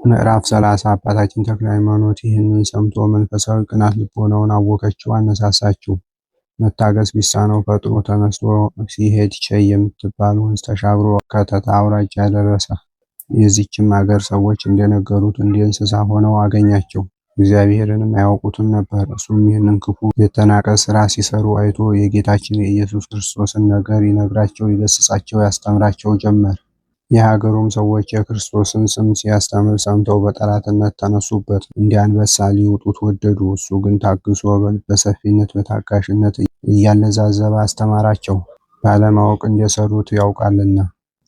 ምዕራፍ 30 አባታችን ተክለ ሃይማኖት ይህንን ሰምቶ መንፈሳዊ ቅናት ልቦናውን አወከችው፣ አነሳሳችው። መታገስ ቢሳነው ፈጥኖ ተነስቶ ሲሄድ ቸይ የምትባል ወንዝ ተሻግሮ ከተታ አውራጃ ደረሰ። የዚችም አገር ሰዎች እንደነገሩት እንደ እንስሳ ሆነው አገኛቸው። እግዚአብሔርንም አያውቁትም ነበር። እሱም ይህንን ክፉ የተናቀ ሥራ ሲሰሩ አይቶ የጌታችን የኢየሱስ ክርስቶስን ነገር ይነግራቸው፣ ይገሥጻቸው፣ ያስተምራቸው ጀመር። የሀገሩም ሰዎች የክርስቶስን ስም ሲያስተምር ሰምተው በጠላትነት ተነሱበት፣ እንደ አንበሳ ሊውጡት ወደዱ። እሱ ግን ታግሶ በሰፊነት በታጋሽነት እያለዛዘበ አስተማራቸው፣ ባለማወቅ እንደሰሩት ያውቃልና።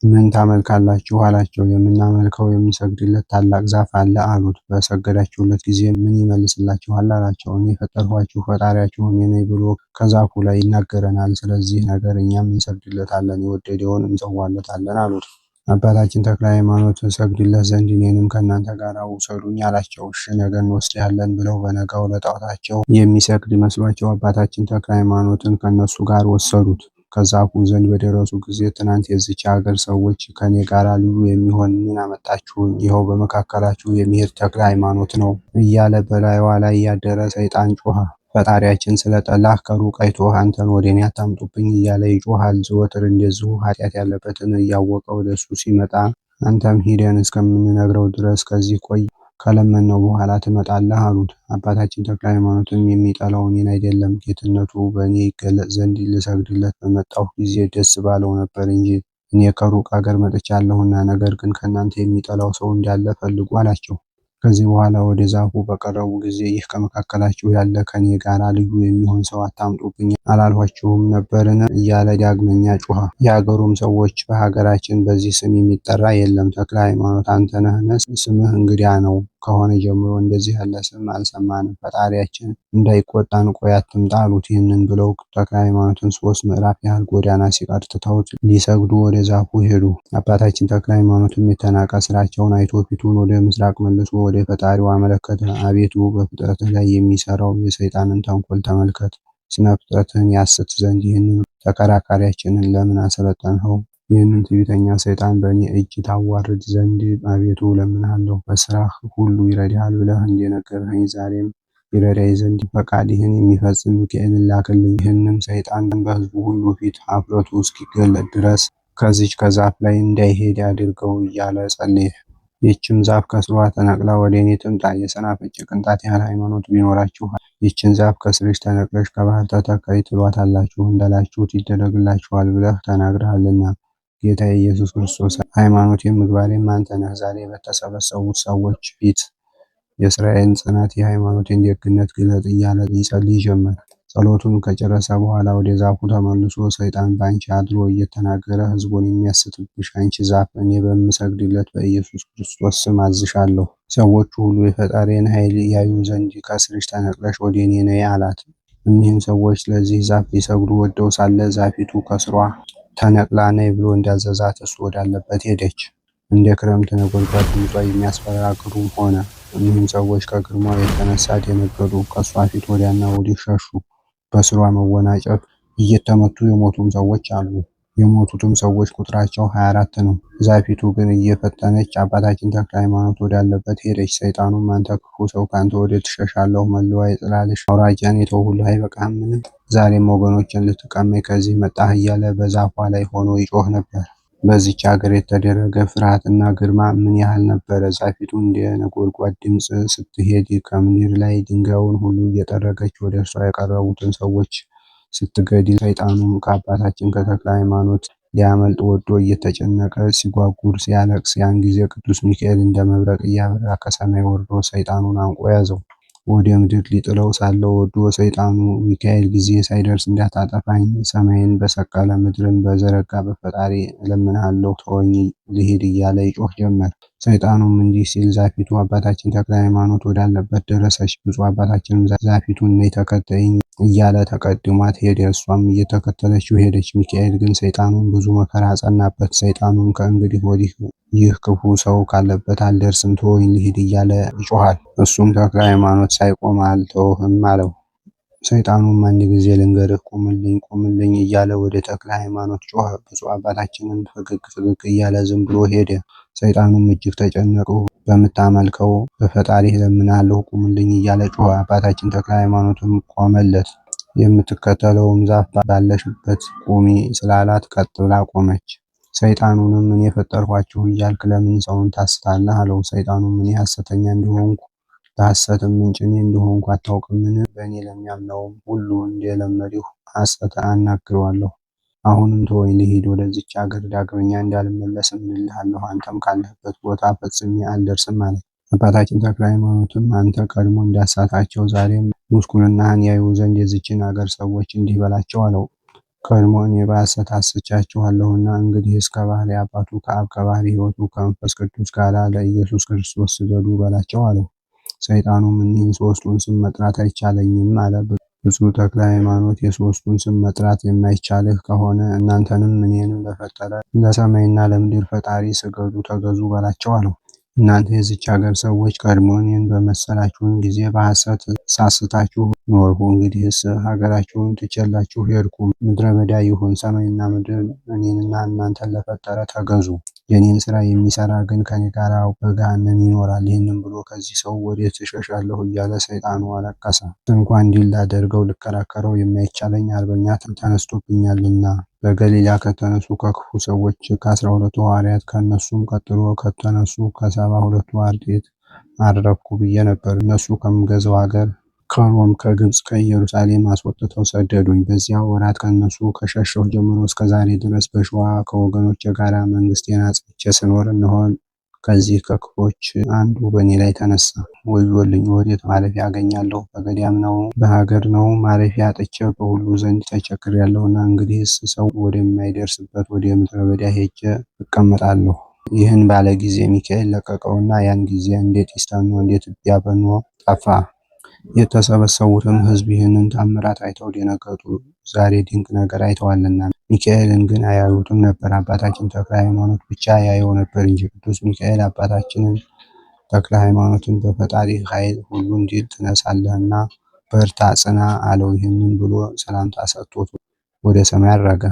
ምን ታመልካላችሁ አላቸው። የምናመልከው የሚሰግድለት ታላቅ ዛፍ አለ አሉት። በሰገዳችሁለት ጊዜ ምን ይመልስላችኋል አላቸው። እኔ የፈጠርኋችሁ ፈጣሪያችሁ እኔ ነኝ ብሎ ከዛፉ ላይ ይናገረናል። ስለዚህ ነገር እኛም እንሰግድለታለን፣ የወደደውን እንሰዋለታለን አሉት። አባታችን ተክለ ሃይማኖት ሰግድለት ዘንድ እኔንም ከእናንተ ጋር ውሰዱኝ አላቸው። እሺ ነገ እንወስድሃለን ብለው በነጋው ለጣዖታቸው የሚሰግድ መስሏቸው አባታችን ተክለ ሃይማኖትን ከነሱ ጋር ወሰዱት። ከዛፉ ዘንድ በደረሱ ጊዜ ትናንት የዚች ሀገር ሰዎች ከኔ ጋር ልዩ የሚሆን ምን አመጣችሁኝ? ይኸው በመካከላችሁ የሚሄድ ተክለ ሃይማኖት ነው እያለ በላይዋ ላይ ያደረ ሰይጣን ጮኸ። ፈጣሪያችን ስለጠላህ ከሩቅ አይቶ አንተን ወደ እኔ አታምጡብኝ እያለ ይጮሃል። ዘወትር እንደዚሁ ኃጢአት ያለበትን እያወቀ ወደሱ ሲመጣ አንተም ሂደን እስከምንነግረው ድረስ ከዚህ ቆይ፣ ከለመነው በኋላ ትመጣለህ አሉት። አባታችን ተክለ ሃይማኖትም የሚጠላው እኔን አይደለም፣ ጌትነቱ በእኔ ይገለጽ ዘንድ ልሰግድለት በመጣሁ ጊዜ ደስ ባለው ነበር እንጂ እኔ ከሩቅ አገር መጥቻለሁና፣ ነገር ግን ከእናንተ የሚጠላው ሰው እንዳለ ፈልጉ አላቸው። ከዚህ በኋላ ወደ ዛፉ በቀረቡ ጊዜ ይህ ከመካከላችሁ ያለ ከኔ ጋር ልዩ የሚሆን ሰው አታምጡብኝ አላልኋችሁም ነበርን? እያለ ዳግመኛ ጮኸ። የሀገሩም ሰዎች በሀገራችን በዚህ ስም የሚጠራ የለም፣ ተክለ ሃይማኖት አንተ ነህን? ስምህ እንግዳ ነው። ከሆነ ጀምሮ እንደዚህ ያለ ስም አልሰማንም። ፈጣሪያችን እንዳይቆጣን ቆይ አትምጣ አሉት። ይህንን ብለው ተክለ ሃይማኖትን 3 ምዕራፍ ያህል ጎዳና ሲቀር ትተውት ሊሰግዱ ወደ ዛፉ ሄዱ። አባታችን ተክለ ሃይማኖትም የተናቀ ስራቸውን አይቶ ፊቱን ወደ ምስራቅ መልሶ ወደ ፈጣሪው አመለከተ። አቤቱ በፍጥረትህ ላይ የሚሰራው የሰይጣንን ተንኮል ተመልከት። ስነ ፍጥረትህን ያስት ዘንድ ይህንን ተከራካሪያችንን ለምን አሰለጠንኸው? ይህንን ትዕቢተኛ ሰይጣን በእኔ እጅ ታዋርድ ዘንድ አቤቱ እለምንሃለሁ። በስራህ ሁሉ ይረዳሃል ብለህ እንደነገርኸኝ ዛሬም ይረዳይ ዘንድ ፈቃድህን የሚፈጽም ሚካኤልን ላክልኝ። ይህንም ሰይጣን በሕዝቡ ሁሉ ፊት ኀፍረቱ እስኪገለጥ ድረስ ከዚች ከዛፍ ላይ እንዳይሄድ አድርገው እያለ ጸለየ። ይህችም ዛፍ ከስሯ ተነቅላ ወደ እኔ ትምጣ። የሰናፍጭ ቅንጣት ያህል ሃይማኖት ቢኖራችሁ ይህችን ዛፍ ከስርሽ ተነቅለሽ ከባህር ተተከይ ትሏታላችሁ፣ እንዳላችሁት ይደረግላችኋል ብለህ ተናግረሃልና። ጌታ ኢየሱስ ክርስቶስ ሃይማኖቴም ምግባሬም አንተ ነህ። ዛሬ በተሰበሰቡት ሰዎች ፊት የእስራኤልን ጽናት የሃይማኖቴን ደግነት ግለጥ እያለ ይጸልይ ጀመር። ጸሎቱን ከጨረሰ በኋላ ወደ ዛፉ ተመልሶ ሰይጣን በአንቺ አድሮ እየተናገረ ሕዝቡን የሚያስትብሽ አንቺ ዛፍ እኔ በምሰግድለት በኢየሱስ ክርስቶስ ስም አዝሻለሁ። ሰዎቹ ሁሉ የፈጣሪን ኃይል ያዩ ዘንድ ከስርሽ ተነቅለሽ ወደ እኔ ነይ አላት። እኒህም ሰዎች ለዚህ ዛፍ ሊሰግዱ ወደው ሳለ ዛፊቱ ከስሯ ተነቅላ ነይ ብሎ እንዳዘዛት እሱ ወዳለበት ሄደች። እንደ ክረምት ነጎድጓድ ድምጿ የሚያስፈራ ግሩም ሆነ። እኒህም ሰዎች ከግርማው የተነሳ ደነገጡ፣ ከእሷ ፊት ወዲያና ወዲህ ሸሹ። በስሯ መወናጨፍ እየተመቱ የሞቱም ሰዎች አሉ። የሞቱትም ሰዎች ቁጥራቸው 24 ነው። ዛፊቱ ግን እየፈጠነች አባታችን ተክለ ሃይማኖት ወዳለበት ሄደች። ሰይጣኑም አንተ ክፉ ሰው ካንተ ወዴት ትሸሻለሁ? መለዋ የጥላልሽ አውራጃን የተውሁልህ አይበቃምን? ዛሬም ወገኖችን ልትቀመኝ ከዚህ መጣህ እያለ በዛፏ ላይ ሆኖ ይጮህ ነበር። በዚች ሀገር የተደረገ ፍርሃትና ግርማ ምን ያህል ነበረ! ዛፊቱ እንደ ነጎድጓድ ድምፅ ስትሄድ ከምድር ላይ ድንጋዩን ሁሉ እየጠረገች ወደ እርሷ የቀረቡትን ሰዎች ስትገድል፣ ሰይጣኑም ከአባታችን ከተክለ ሃይማኖት ሊያመልጥ ወዶ እየተጨነቀ ሲጓጉር ሲያለቅስ፣ ያን ጊዜ ቅዱስ ሚካኤል እንደ መብረቅ እያበራ ከሰማይ ወርዶ ሰይጣኑን አንቆ ያዘው። ወደ ምድር ሊጥለው ሳለ ወዶ ሰይጣኑ ሚካኤል ጊዜ ሳይደርስ እንዳታጠፋኝ ሰማይን በሰቀለ ምድርን በዘረጋ በፈጣሪ እለምንሃለሁ ተወኝ ልሂድ እያለ ይጮህ ጀመር። ሰይጣኑም እንዲህ ሲል ዛፊቱ አባታችን ተክለ ሃይማኖት ወዳለበት ደረሰች። ብፁዕ አባታችንም ዛፊቱን ነይ ተከተይኝ እያለ ተቀድሟት ሄደ። እሷም እየተከተለችው ሄደች። ሚካኤል ግን ሰይጣኑን ብዙ መከራ አጸናበት። ሰይጣኑም ከእንግዲህ ወዲህ ይህ ክፉ ሰው ካለበት አልደርስም ተወኝ ልሂድ እያለ ይጮሃል። እሱም ተክለ ሃይማኖት ሳይቆም አልተውህም አለው። ሰይጣኑም አንድ ጊዜ ልንገርህ ቁምልኝ ቁምልኝ እያለ ወደ ተክለ ሃይማኖት ጮኸ። ብፁዕ አባታችንን ፈገግ ፈገግ እያለ ዝም ብሎ ሄደ። ሰይጣኑም እጅግ ተጨነቁ። በምታመልከው በፈጣሪህ እለምንሃለሁ ቁምልኝ እያለ ጮኸ። አባታችን ተክለ ሃይማኖትም ቆመለት። የምትከተለውም ዛፍ ባለሽበት ቁሚ ስላላት ቀጥ ብላ ቆመች። ሰይጣኑንም እኔ የፈጠርኋችሁ እያልክ ለምን ሰውን ታስታለህ? አለው። ሰይጣኑም እኔ ሐሰተኛ እንደሆንኩ ለሐሰትም ምንጭ እኔ እንደሆንኩ አታውቅምን? በእኔ ለሚያምነውም ሁሉ እንደለመድሁ ሐሰት አናግረዋለሁ። አሁንም ተወኝ ልሂድ፣ ወደዚች አገር ዳግመኛ እንዳልመለስ እምልልሃለሁ። አንተም ካለህበት ቦታ ፈጽሜ አልደርስም አለ። አባታችን ተክለ ሃይማኖትም አንተ ቀድሞ እንዳሳታቸው ዛሬም ጉስቁልናህን ያዩ ዘንድ የዚችን አገር ሰዎች እንዲህ በላቸው አለው። ቀድሞ እኔ በሐሰት አስቻችኋለሁና እንግዲህስ ከባሕርይ አባቱ ከአብ ከባሕርይ ሕይወቱ ከመንፈስ ቅዱስ ጋር ለኢየሱስ ክርስቶስ ስገዱ በላቸው አለው። ሰይጣኑም እኒህን ሦስቱን ስም መጥራት አይቻለኝም አለ። ብፁዕ ተክለ ሃይማኖት የሦስቱን ስም መጥራት የማይቻልህ ከሆነ እናንተንም እኔንም ለፈጠረ ለሰማይና ለምድር ፈጣሪ ስገዱ ተገዙ በላቸው አለው። እናንተ የዚች ሀገር ሰዎች ቀድሞ እኔን በመሰላችሁን ጊዜ በሐሰት ሳስታችሁ ኖርሁ። እንግዲህስ ሀገራችሁን ትቼላችሁ ሄድኩ። ምድረ በዳ ይሁን፣ ሰማይና ምድር እኔንና እናንተን ለፈጠረ ተገዙ። የኔን ስራ የሚሰራ ግን ከኔ ጋር በገሃነም ይኖራል። ይህንም ብሎ ከዚህ ሰው ወዴት እሸሻለሁ እያለ ሰይጣኑ አለቀሰ። እንኳን እንዲህ ላደርገው ልከራከረው የማይቻለኝ አርበኛ ተነስቶብኛልና። በገሊላ ከተነሱ ከክፉ ሰዎች ከ12ቱ ሐዋርያት ከእነሱም ቀጥሎ ከተነሱ ከ72ቱ አርድእት አረፍኩ ብዬ ነበር። እነሱ ከምገዛው ሀገር ከሮም፣ ከግብፅ፣ ከኢየሩሳሌም አስወጥተው ሰደዱኝ። በዚያ ወራት ከእነሱ ከሸሸሁ ጀምሮ እስከ ዛሬ ድረስ በሸዋ ከወገኖቼ ጋር መንግስቴን አጽንቼ ስኖር እነሆ ከዚህ ከክፎች አንዱ በእኔ ላይ ተነሳ። ወዮልኝ! ወዴት ማረፊያ አገኛለሁ? በገዳም ነው በሀገር ነው? ማረፊያ አጥቼ በሁሉ ዘንድ ተቸግሬያለሁና እንግዲህስ ሰው ወደማይደርስበት ወደ ምድረ በዳ ሄጄ እቀመጣለሁ። ይህን ባለ ጊዜ ሚካኤል ለቀቀውና ያን ጊዜ እንደ ጢስ ተኖ እንደ ትቢያ በኖ ጠፋ። የተሰበሰቡትም ሕዝብ ይህንን ታምራት አይተው ደነገጡ፣ ዛሬ ድንቅ ነገር አይተዋልና። ሚካኤልን ግን አያዩትም ነበር። አባታችን ተክለ ሃይማኖት ብቻ ያየው ነበር እንጂ። ቅዱስ ሚካኤል አባታችንን ተክለ ሃይማኖትን በፈጣሪ ኃይል ሁሉን ድል ትነሳለህና በርታ ጽና አለው። ይህንን ብሎ ሰላምታ ሰጥቶት ወደ ሰማይ አረገ።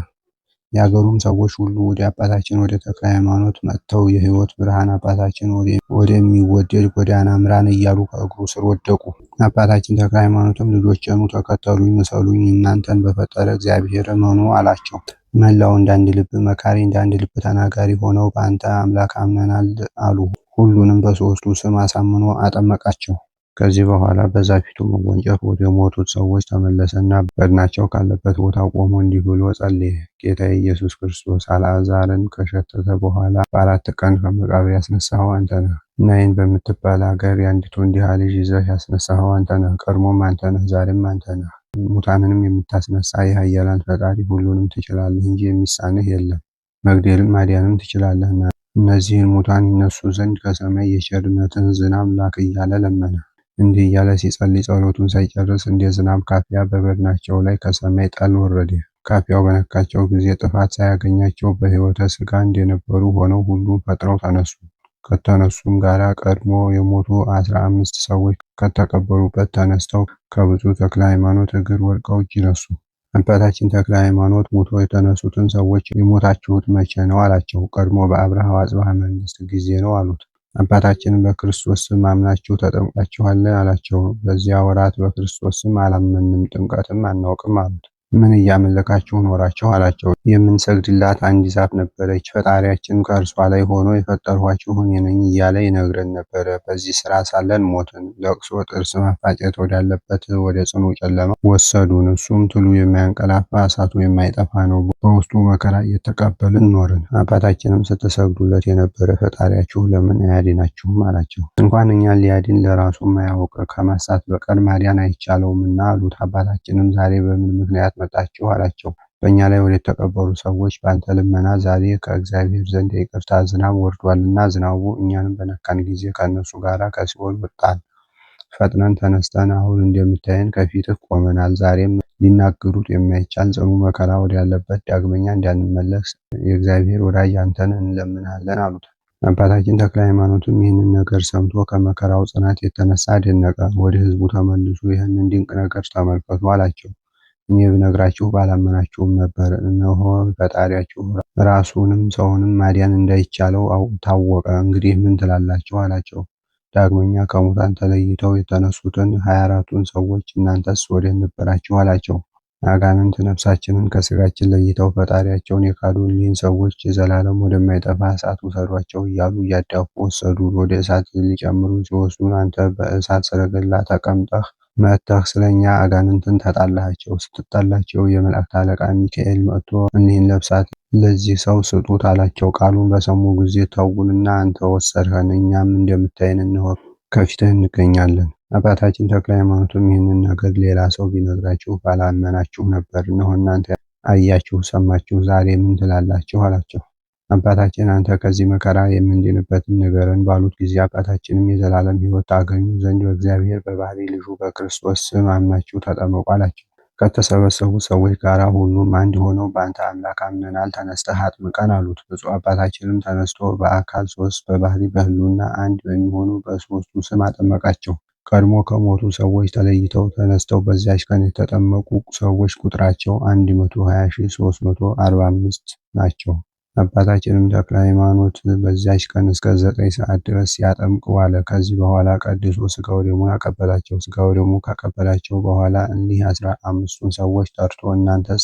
የአገሩም ሰዎች ሁሉ ወደ አባታችን ወደ ተክለ ሃይማኖት መጥተው የሕይወት ብርሃን አባታችን ወደሚወደድ ጎዳና ምራን እያሉ ከእግሩ ስር ወደቁ። አባታችን ተክለ ሃይማኖትም ልጆቼኑ ተከተሉኝ፣ ምሰሉኝ፣ እናንተን በፈጠረ እግዚአብሔር እመኑ አላቸው። መላው እንዳንድ ልብ መካሪ እንዳንድ ልብ ተናጋሪ ሆነው በአንተ አምላክ አምነናል አሉ። ሁሉንም በሦስቱ ስም አሳምኖ አጠመቃቸው። ከዚህ በኋላ በዛፊቱ መጎንጨፍ ወደ ሞቱት ሰዎች ተመለሰና በድናቸው ካለበት ቦታ ቆሞ እንዲህ ብሎ ጸለየ። ጌታ ኢየሱስ ክርስቶስ አልዓዛርን ከሸተተ በኋላ በ4 ቀን ከመቃብር ያስነሳኸው አንተ ነህ። ናይን በምትባል ሀገር የአንዲቱን ድሃ ልጅ ይዘህ ያስነሳኸው አንተ ነህ። ቀድሞም አንተ ነህ፣ ዛሬም አንተ ነህ። ሙታንንም የምታስነሳ የኃያላን ፈጣሪ ሁሉንም ትችላለህ እንጂ የሚሳንህ የለም። መግደልም ማዳንም ትችላለህና እነዚህን ሙታን ይነሱ ዘንድ ከሰማይ የቸርነትህን ዝናብ ላክ እያለ ለመነ። እንዲህ እያለ ሲጸልይ ጸሎቱን ሳይጨርስ እንደ ዝናብ ካፊያ በበድናቸው ላይ ከሰማይ ጠል ወረደ። ካፊያው በነካቸው ጊዜ ጥፋት ሳያገኛቸው በሕይወተ ሥጋ እንደነበሩ ሆነው ሁሉም ፈጥነው ተነሱ። ከተነሱም ጋር ቀድሞ የሞቱ 15 ሰዎች ከተቀበሩበት ተነስተው ከብፁዕ ተክለ ሃይማኖት እግር ወድቀው እጅ ነሱ። አባታችን ተክለ ሃይማኖት ሞቶ የተነሱትን ሰዎች የሞታችሁት መቼ ነው አላቸው። ቀድሞ በአብርሃ ወአጽብሃ መንግስት ጊዜ ነው አሉት። አባታችንን በክርስቶስ ስም አምናችሁ ተጠምቃችኋል አላቸው። በዚያ ወራት በክርስቶስ ስም አላመንም ጥምቀትም አናውቅም አሉት። ምን እያመለካችሁ ኖራችሁ አላቸው። የምንሰግድላት አንድ ዛፍ ነበረች። ፈጣሪያችን ከእርሷ ላይ ሆኖ የፈጠርኋችሁ እኔ ነኝ እያለ ይነግረን ነበረ። በዚህ ስራ ሳለን ሞትን። ለቅሶ ጥርስ ማፋጨት ወዳለበት ወደ ጽኑ ጨለማ ወሰዱን። እሱም ትሉ የማያንቀላፋ እሳቱ የማይጠፋ ነው። በውስጡ መከራ እየተቀበልን ኖርን። አባታችንም ስትሰግዱለት የነበረ ፈጣሪያችሁ ለምን አያድናችሁም አላቸው። እንኳን እኛን ሊያድን ለራሱ ማያውቅ ከማሳት በቀር ማዳን አይቻለውምና አሉት። አባታችንም ዛሬ በምን ምክንያት መጣችሁ አላቸው። በእኛ ላይ ወደ ተቀበሩ ሰዎች በአንተ ልመና ዛሬ ከእግዚአብሔር ዘንድ የይቅርታ ዝናብ ወርዷልና ዝናቡ እኛንም በነካን ጊዜ ከእነሱ ጋር ከሲኦል ወጣን። ፈጥነን ተነስተን አሁን እንደምታየን ከፊትህ ቆመናል። ዛሬም ሊናገሩት የማይቻል ጽኑ መከራ ወዳለበት ዳግመኛ እንዳንመለስ የእግዚአብሔር ወዳጅ አንተን እንለምናለን አሉት። አባታችን ተክለ ሃይማኖትም ይህንን ነገር ሰምቶ ከመከራው ጽናት የተነሳ አደነቀ። ወደ ሕዝቡ ተመልሶ ይህንን ድንቅ ነገር ተመልከቱ አላቸው። እኔ ብነግራችሁ ባላመናችሁም ነበር። እነሆ ፈጣሪያችሁ ራሱንም ሰውንም ማዳን እንዳይቻለው ታወቀ። እንግዲህ ምን ትላላችሁ አላቸው። ዳግመኛ ከሙታን ተለይተው የተነሱትን 24ቱን ሰዎች እናንተስ ወዴት ነበራችሁ አላቸው። አጋንንት ነፍሳችንን ከስጋችን ለይተው ፈጣሪያቸውን የካዱ እኒህን ሰዎች የዘላለም ወደማይጠፋ እሳት ውሰዷቸው እያሉ እያዳፉ ወሰዱን። ወደ እሳት ሊጨምሩ ሲወስዱን አንተ በእሳት ሰረገላ ተቀምጠህ መጥተህ ስለኛ አጋንንትን ተጣላሃቸው። ስትጣላቸው የመላእክት አለቃ ሚካኤል መጥቶ እኒህን ነፍሳት ለዚህ ሰው ስጡት አላቸው። ቃሉን በሰሙ ጊዜ ተዉንና አንተ ወሰድኸን፣ እኛም እንደምታየን እንሆ ከፊትህ እንገኛለን። አባታችን ተክለ ሃይማኖትም ይህንን ነገር ሌላ ሰው ቢነግራችሁ ባላመናችሁ ነበር። እነሆ እናንተ አያችሁ ሰማችሁ፣ ዛሬ ምን ትላላችሁ አላቸው። አባታችን አንተ ከዚህ መከራ የምንድንበትን ንገረን ባሉት ጊዜ አባታችንም የዘላለም ሕይወት ታገኙ ዘንድ በእግዚአብሔር በባሕርይ ልጁ በክርስቶስ ስም አምናችሁ ተጠመቁ አላቸው። ከተሰበሰቡት ሰዎች ጋር ሁሉም አንድ ሆነው በአንተ አምላክ አምነናል፣ ተነስተህ አጥምቀን አሉት። ብፁዕ አባታችንም ተነስቶ በአካል ሦስት በባሕርይ በሕልውና አንድ በሚሆኑ በሦስቱ ስም አጠመቃቸው። ቀድሞ ከሞቱ ሰዎች ተለይተው ተነስተው በዚያች ቀን የተጠመቁ ሰዎች ቁጥራቸው 120,345 ናቸው። አባታችንም ተክለ ሃይማኖት በዚያች ቀን እስከ 9 ሰዓት ድረስ ሲያጠምቅ ዋለ። ከዚህ በኋላ ቀድሶ ሥጋ ወደሙን አቀበላቸው። ሥጋ ወደሙ ካቀበላቸው በኋላ እኒህ 15ቱን ሰዎች ጠርቶ እናንተስ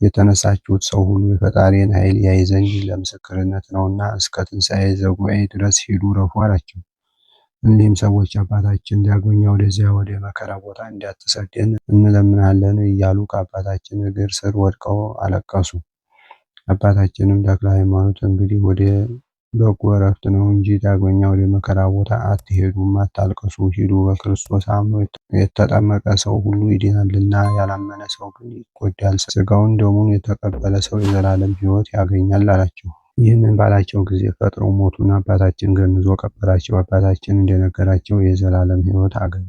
የተነሳችሁት ሰው ሁሉ የፈጣሪን ኃይል ያይ ዘንድ ለምስክርነት ነውና እስከ ትንሣኤ ዘጉባኤ ድረስ ሂዱ ረፉ አላቸው። እኒህም ሰዎች አባታችን ዳግመኛ ወደዚያ ወደ መከራ ቦታ እንዳትሰደን እንለምናለን እያሉ ከአባታችን እግር ስር ወድቀው አለቀሱ። አባታችንም ተክለ ሃይማኖት እንግዲህ ወደ በጎ ዕረፍት ነው እንጂ ዳግመኛ ወደ መከራ ቦታ አትሄዱም፣ አታልቅሱ፣ ሂዱ። በክርስቶስ አምኖ የተጠመቀ ሰው ሁሉ ይድናልና ያላመነ ሰው ግን ይጎዳል። ሥጋውን ደሙን የተቀበለ ሰው የዘላለም ሕይወት ያገኛል አላቸው። ይህንን ባላቸው ጊዜ ፈጥነው ሞቱና አባታችን ገንዞ ቀበራቸው። አባታችን እንደነገራቸው የዘላለም ሕይወት አገኙ።